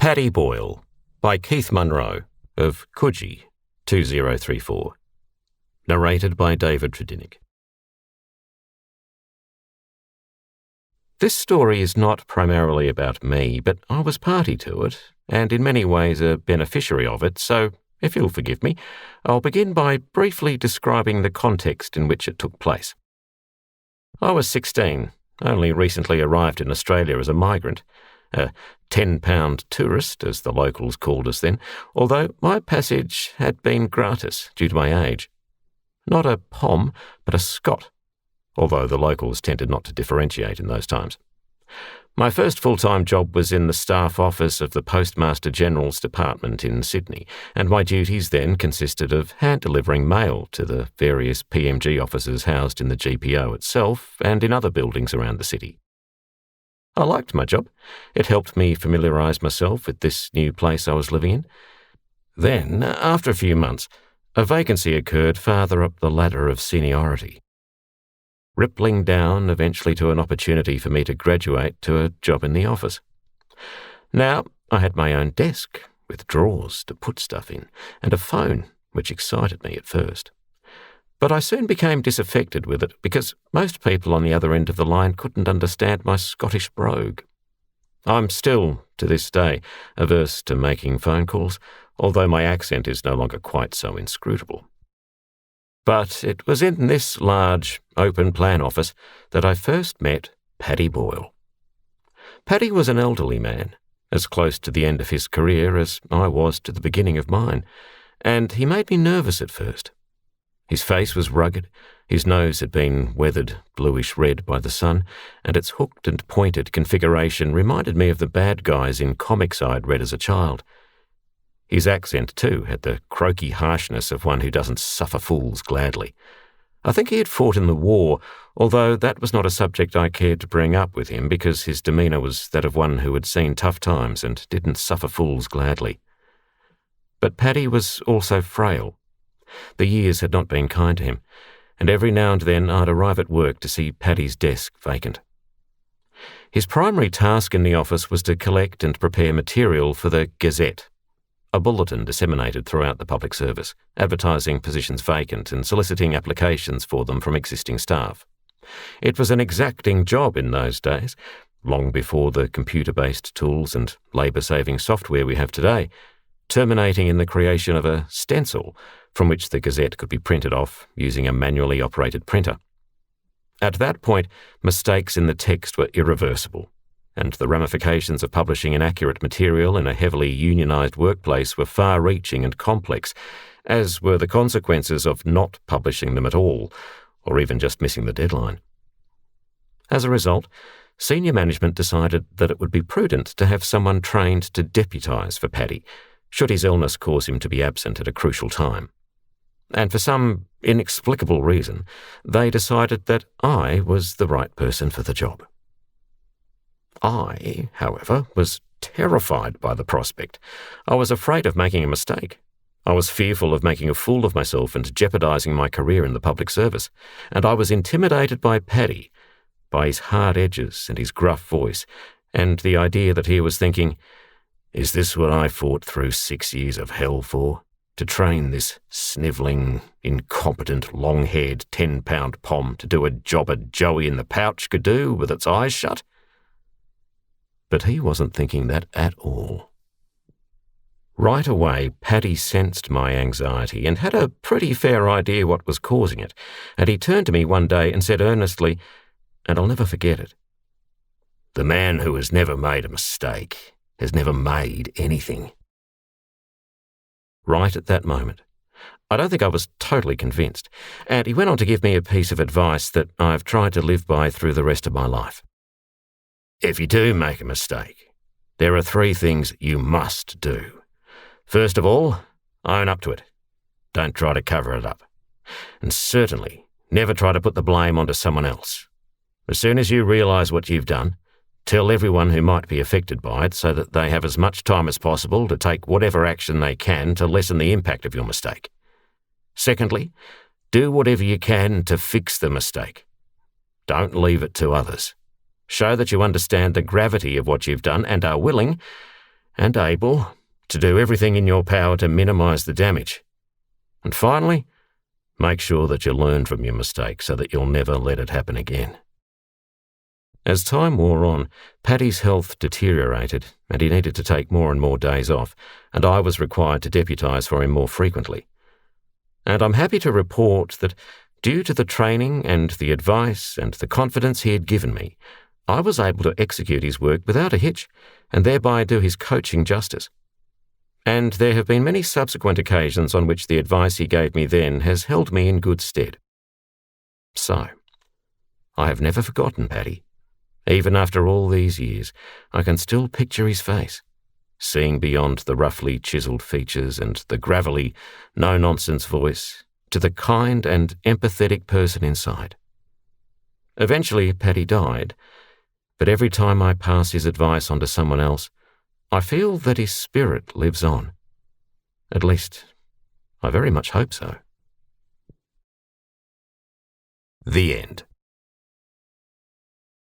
Paddy Boyle by Keith Munro of Coogee 2034. Narrated by David Tredinnick. This story is not primarily about me, but I was party to it, and in many ways a beneficiary of it, so if you'll forgive me, I'll begin by briefly describing the context in which it took place. I was 16, only recently arrived in Australia as a migrant, a 10-pound tourist, as the locals called us then, although my passage had been gratis due to my age. Not a Pom, but a Scot, although the locals tended not to differentiate in those times. My first full-time job was in the staff office of the Postmaster General's Department in Sydney, and my duties then consisted of hand-delivering mail to the various PMG offices housed in the GPO itself and in other buildings around the city. I liked my job. It helped me familiarise myself with this new place I was living in. Then, after a few months, a vacancy occurred farther up the ladder of seniority, rippling down eventually to an opportunity for me to graduate to a job in the office. Now, I had my own desk with drawers to put stuff in and a phone, which excited me at first. But I soon became disaffected with it because most people on the other end of the line couldn't understand my Scottish brogue. I'm still, to this day, averse to making phone calls, although my accent is no longer quite so inscrutable. But it was in this large, open-plan office that I first met Paddy Boyle. Paddy was an elderly man, as close to the end of his career as I was to the beginning of mine, and he made me nervous at first. His face was rugged, his nose had been weathered bluish-red by the sun, and its hooked and pointed configuration reminded me of the bad guys in comics I'd read as a child. His accent, too, had the croaky harshness of one who doesn't suffer fools gladly. I think he had fought in the war, although that was not a subject I cared to bring up with him because his demeanour was that of one who had seen tough times and didn't suffer fools gladly. But Paddy was also frail. The years had not been kind to him, and every now and then I'd arrive at work to see Paddy's desk vacant. His primary task in the office was to collect and prepare material for the Gazette, a bulletin disseminated throughout the public service, advertising positions vacant and soliciting applications for them from existing staff. It was an exacting job in those days, long before the computer-based tools and labour-saving software we have today, terminating in the creation of a stencil from which the Gazette could be printed off using a manually operated printer. At that point, mistakes in the text were irreversible, and the ramifications of publishing inaccurate material in a heavily unionised workplace were far-reaching and complex, as were the consequences of not publishing them at all, or even just missing the deadline. As a result, senior management decided that it would be prudent to have someone trained to deputise for Paddy, should his illness cause him to be absent at a crucial time. And for some inexplicable reason, they decided that I was the right person for the job. I, however, was terrified by the prospect. I was afraid of making a mistake. I was fearful of making a fool of myself and jeopardising my career in the public service, and I was intimidated by Paddy, by his hard edges and his gruff voice, and the idea that he was thinking, "Is this what I fought through 6 years of hell for? To train this snivelling, incompetent, long-haired 10-pound Pom to do a job a Joey in the pouch could do with its eyes shut?" But he wasn't thinking that at all. Right away, Paddy sensed my anxiety and had a pretty fair idea what was causing it, and he turned to me one day and said earnestly, and I'll never forget it, "The man who has never made a mistake has never made anything." Right at that moment, I don't think I was totally convinced, and he went on to give me a piece of advice that I've tried to live by through the rest of my life. If you do make a mistake, there are 3 things you must do. First of all, own up to it. Don't try to cover it up. And certainly, never try to put the blame onto someone else. As soon as you realise what you've done, tell everyone who might be affected by it so that they have as much time as possible to take whatever action they can to lessen the impact of your mistake. Secondly, do whatever you can to fix the mistake. Don't leave it to others. Show that you understand the gravity of what you've done and are willing, and able to do everything in your power to minimise the damage. And finally, make sure that you learn from your mistake so that you'll never let it happen again. As time wore on, Paddy's health deteriorated and he needed to take more and more days off, and I was required to deputise for him more frequently. And I'm happy to report that, due to the training and the advice and the confidence he had given me, I was able to execute his work without a hitch and thereby do his coaching justice. And there have been many subsequent occasions on which the advice he gave me then has held me in good stead. So, I have never forgotten Paddy. Even after all these years, I can still picture his face, seeing beyond the roughly chiselled features and the gravelly, no-nonsense voice to the kind and empathetic person inside. Eventually, Paddy died, but every time I pass his advice on to someone else, I feel that his spirit lives on. At least, I very much hope so. The end.